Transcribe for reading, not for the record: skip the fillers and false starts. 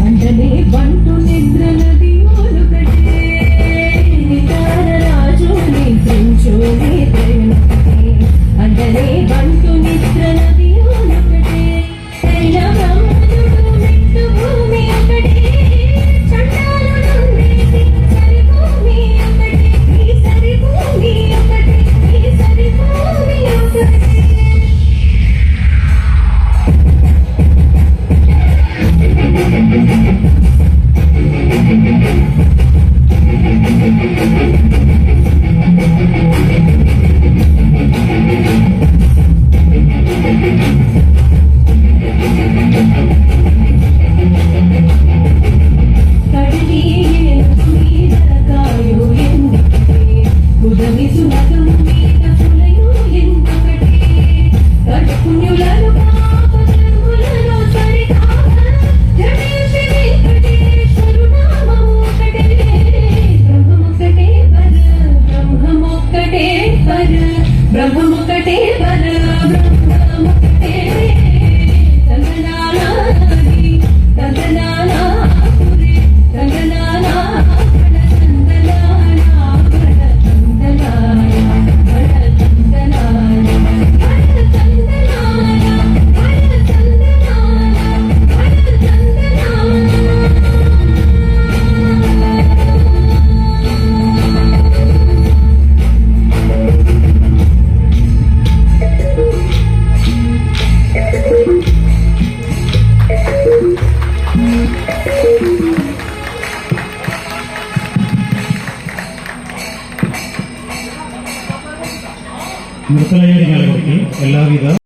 అంటనే బంటు నిద్రలది ఓలుగటే రాజు నిద్రించు నిద్రలొకటే అంటనే బంటు నిద్రలది ఓలుగటే బ్రహ్మనుడు మెట్టు భూమి ఒకటే చండాలు నుండేది సరి భూమి ఒకటే ఈ సరి భూమి ఒకటే ఈ సరి భూమి ఒకటే బ్రహ్మముకటే పర బ్రహ్మముకటే తందనానాది తందనానాపురి తందనానా బడ తందనానా బడ తందనానా బడ తందనానా బడ తందనానా బడ తందనానా బడ ಮೃತಲಯ ಎಲ್ಲರಿಗೂ ಎಲ್ಲವಿಧ